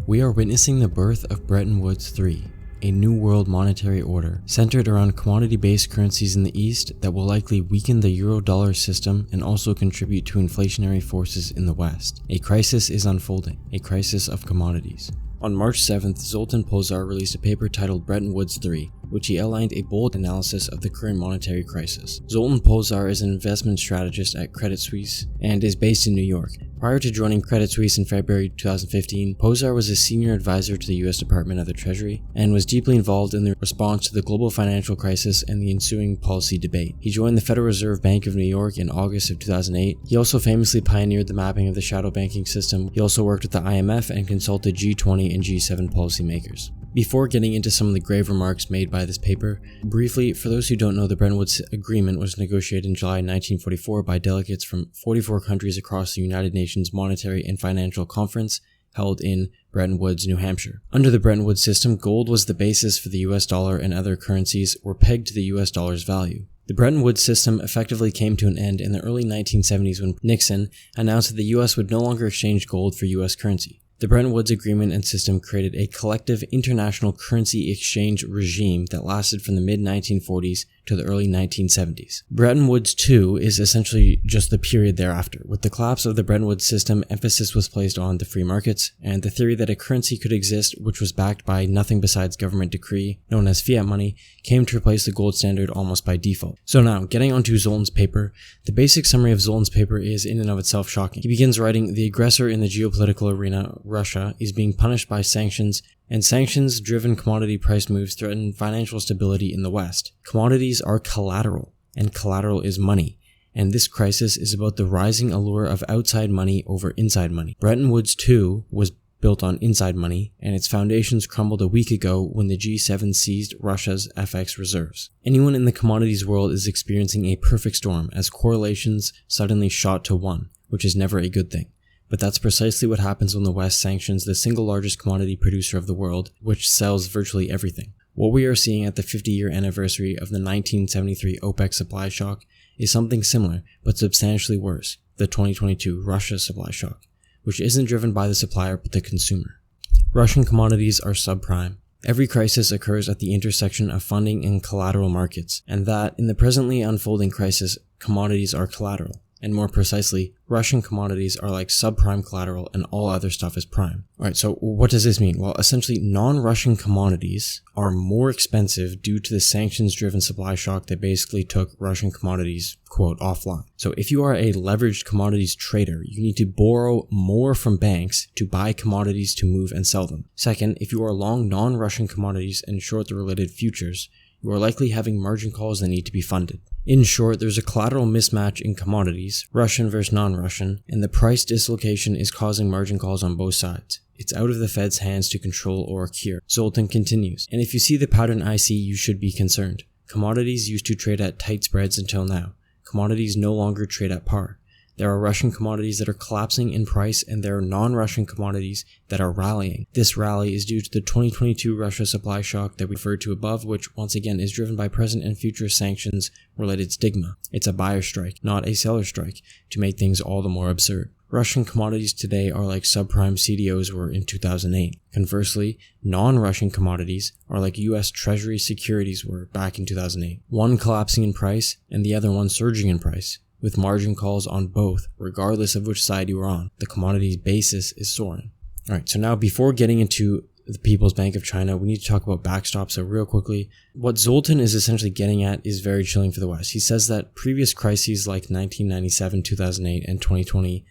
We are witnessing the birth of Bretton Woods 3, a new world monetary order centered around commodity-based currencies in the East that will likely weaken the euro-dollar system and also contribute to inflationary forces in the West. A crisis is unfolding, a crisis of commodities. On March 7th, Zoltan Pozsar released a paper titled Bretton Woods 3, which he outlined a bold analysis of the current monetary crisis. Zoltan Pozsar is an investment strategist at Credit Suisse and is based in New York. Prior to joining Credit Suisse in February 2015, Pozsar was a senior advisor to the U.S. Department of the Treasury and was deeply involved in the response to the global financial crisis and the ensuing policy debate. He joined the Federal Reserve Bank of New York in August of 2008. He also famously pioneered the mapping of the shadow banking system. He also worked with the IMF and consulted G20 and G7 policymakers. Before getting into some of the grave remarks made by this paper, briefly, for those who don't know, the Bretton Woods Agreement was negotiated in July 1944 by delegates from 44 countries across the United Nations Monetary and Financial Conference held in Bretton Woods, New Hampshire. Under the Bretton Woods system, gold was the basis for the US dollar and other currencies were pegged to the US dollar's value. The Bretton Woods system effectively came to an end in the early 1970s when Nixon announced that the US would no longer exchange gold for US currency. The Bretton Woods Agreement and system created a collective international currency exchange regime that lasted from the mid-1940s to the early 1970s. Bretton Woods 2 is essentially just the period thereafter. With the collapse of the Bretton Woods system, emphasis was placed on the free markets and the theory that a currency could exist which was backed by nothing besides government decree, known as fiat money, came to replace the gold standard almost by default. So now, getting onto Zoltan's paper, the basic summary of Zoltan's paper is in and of itself shocking. He begins writing, "The aggressor in the geopolitical arena, Russia, is being punished by sanctions, and sanctions-driven commodity price moves threaten financial stability in the West. Commodities are collateral, and collateral is money, and this crisis is about the rising allure of outside money over inside money. Bretton Woods 2 was built on inside money, and its foundations crumbled a week ago when the G7 seized Russia's FX reserves. Anyone in the commodities world is experiencing a perfect storm as correlations suddenly shot to 1, which is never a good thing. But that's precisely what happens when the West sanctions the single largest commodity producer of the world, which sells virtually everything. What we are seeing at the 50-year anniversary of the 1973 OPEC supply shock is something similar, but substantially worse, the 2022 Russia supply shock, which isn't driven by the supplier but the consumer. Russian commodities are subprime. Every crisis occurs at the intersection of funding and collateral markets, and that, in the presently unfolding crisis, commodities are collateral. And more precisely, Russian commodities are like subprime collateral and all other stuff is prime. Alright, so what does this mean? Well, essentially, non-Russian commodities are more expensive due to the sanctions-driven supply shock that basically took Russian commodities, quote, offline. So if you are a leveraged commodities trader, you need to borrow more from banks to buy commodities to move and sell them. Second, if you are long non-Russian commodities and short the related futures, you are likely having margin calls that need to be funded. In short, there's a collateral mismatch in commodities, Russian versus non-Russian, and the price dislocation is causing margin calls on both sides. It's out of the Fed's hands to control or cure. Zoltan continues, and if you see the pattern I see, you should be concerned. Commodities used to trade at tight spreads until now. Commodities no longer trade at par. There are Russian commodities that are collapsing in price and there are non-Russian commodities that are rallying. This rally is due to the 2022 Russia supply shock that we referred to above, which once again is driven by present and future sanctions related stigma. It's a buyer strike, not a seller strike, to make things all the more absurd. Russian commodities today are like subprime CDOs were in 2008. Conversely, non-Russian commodities are like US Treasury securities were back in 2008. One collapsing in price and the other one surging in price, with margin calls on both, regardless of which side you are on. The commodities basis is soaring. Alright, so now before getting into the People's Bank of China, we need to talk about backstop. So real quickly, what Zoltan is essentially getting at is very chilling for the West. He says that previous crises like 1997, 2008, and 2020,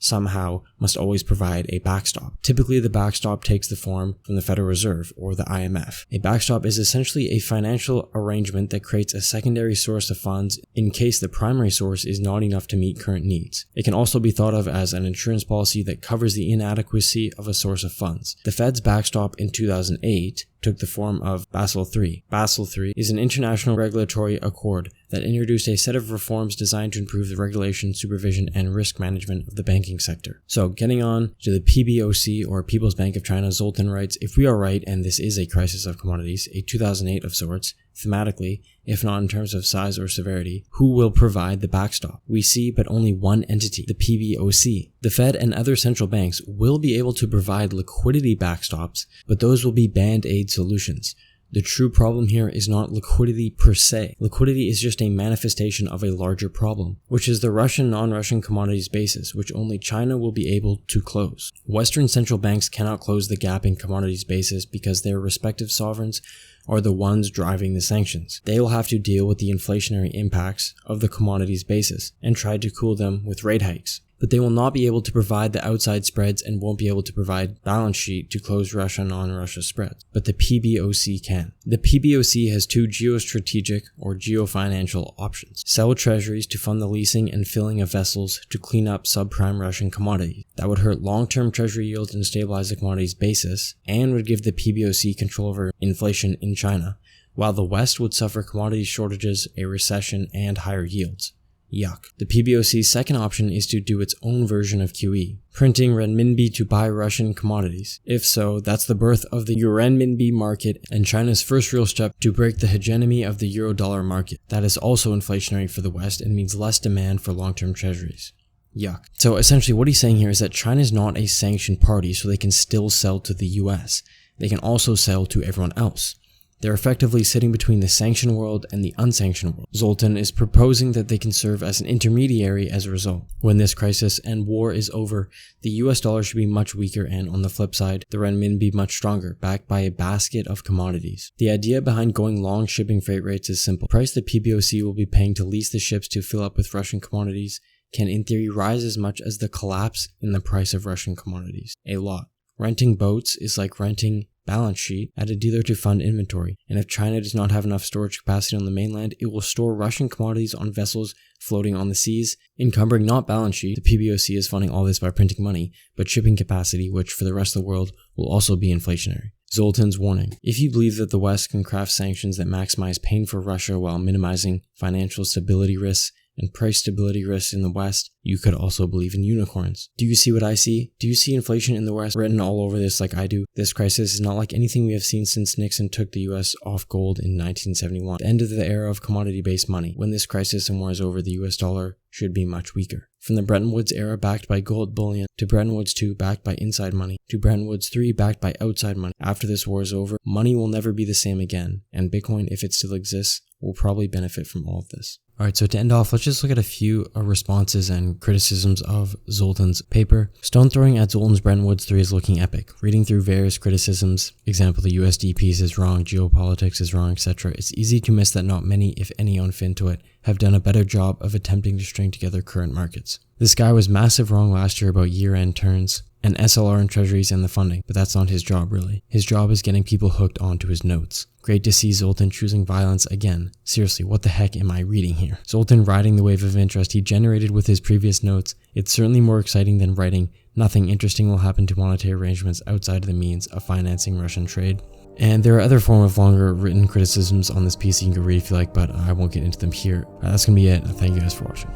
somehow must always provide a backstop. Typically, the backstop takes the form from the Federal Reserve or the IMF. A backstop is essentially a financial arrangement that creates a secondary source of funds in case the primary source is not enough to meet current needs. It can also be thought of as an insurance policy that covers the inadequacy of a source of funds. The Fed's backstop in 2008 took the form of Basel III. Basel III is an international regulatory accord that introduced a set of reforms designed to improve the regulation, supervision, and risk management of the banking sector. So getting on to the PBoC, or People's Bank of China, Zoltan writes, if we are right, and this is a crisis of commodities, a 2008 of sorts, thematically, if not in terms of size or severity, who will provide the backstop? We see but only one entity, the PBoC. The Fed and other central banks will be able to provide liquidity backstops, but those will be band-aid solutions. The true problem here is not liquidity per se. Liquidity is just a manifestation of a larger problem, which is the Russian non-Russian commodities basis, which only China will be able to close. Western central banks cannot close the gap in commodities basis because their respective sovereigns are the ones driving the sanctions. They will have to deal with the inflationary impacts of the commodities basis and try to cool them with rate hikes. But they will not be able to provide the outside spreads and won't be able to provide balance sheet to close Russia non-Russia spreads. But the PBoC can. The PBoC has two geostrategic or Geo-Financial options. Sell treasuries to fund the leasing and filling of vessels to clean up subprime Russian commodities. That would hurt long-term treasury yields and stabilize the commodities basis, and would give the PBoC control over inflation in China, while the West would suffer commodity shortages, a recession, and higher yields. Yuck. The PBoC's second option is to do its own version of QE, printing renminbi to buy Russian commodities. If so, that's the birth of the renminbi market and China's first real step to break the hegemony of the euro-dollar market. That is also inflationary for the West and means less demand for long-term treasuries. Yuck. So essentially what he's saying here is that China is not a sanctioned party, so they can still sell to the US. They can also sell to everyone else. They're effectively sitting between the sanctioned world and the unsanctioned world. Zoltan is proposing that they can serve as an intermediary as a result. When this crisis and war is over, the US dollar should be much weaker and, on the flip side, the renminbi much stronger, backed by a basket of commodities. The idea behind going long shipping freight rates is simple. The price the PBoC will be paying to lease the ships to fill up with Russian commodities can in theory rise as much as the collapse in the price of Russian commodities. A lot. Renting boats is like renting balance sheet at a dealer to fund inventory, and if China does not have enough storage capacity on the mainland, it will store Russian commodities on vessels floating on the seas, encumbering not balance sheet. The PBoC is funding all this by printing money, but shipping capacity, which for the rest of the world will also be inflationary. Zoltan's warning. If you believe that the West can craft sanctions that maximize pain for Russia while minimizing financial stability risks and price stability risks in the West, you could also believe in unicorns. Do you see what I see? Do you see inflation in the West written all over this like I do? This crisis is not like anything we have seen since Nixon took the US off gold in 1971, the end of the era of commodity-based money. When this crisis and war is over, the US dollar should be much weaker. From the Bretton Woods era backed by gold bullion, to Bretton Woods 2 backed by inside money, to Bretton Woods 3 backed by outside money. After this war is over, money will never be the same again, and Bitcoin, if it still exists, will probably benefit from all of this. Alright, so to end off, let's just look at a few responses and criticisms of Zoltan's paper. Stone throwing at Zoltan's Bretton Woods 3 is looking epic. Reading through various criticisms, example, the USD piece is wrong, geopolitics is wrong, etc. It's easy to miss that not many, if any, on FinTwit have done a better job of attempting to string together current markets. This guy was massive wrong last year about year-end turns and SLR and treasuries and the funding, but that's not his job really. His job is getting people hooked onto his notes. Great to see Zoltan choosing violence again. Seriously, what the heck am I reading here? Zoltan riding the wave of interest he generated with his previous notes. It's certainly more exciting than writing nothing interesting will happen to monetary arrangements outside of the means of financing Russian trade. And there are other form of longer written criticisms on this piece you can go read if you like, but I won't get into them here. That's going to be it. Thank you guys for watching.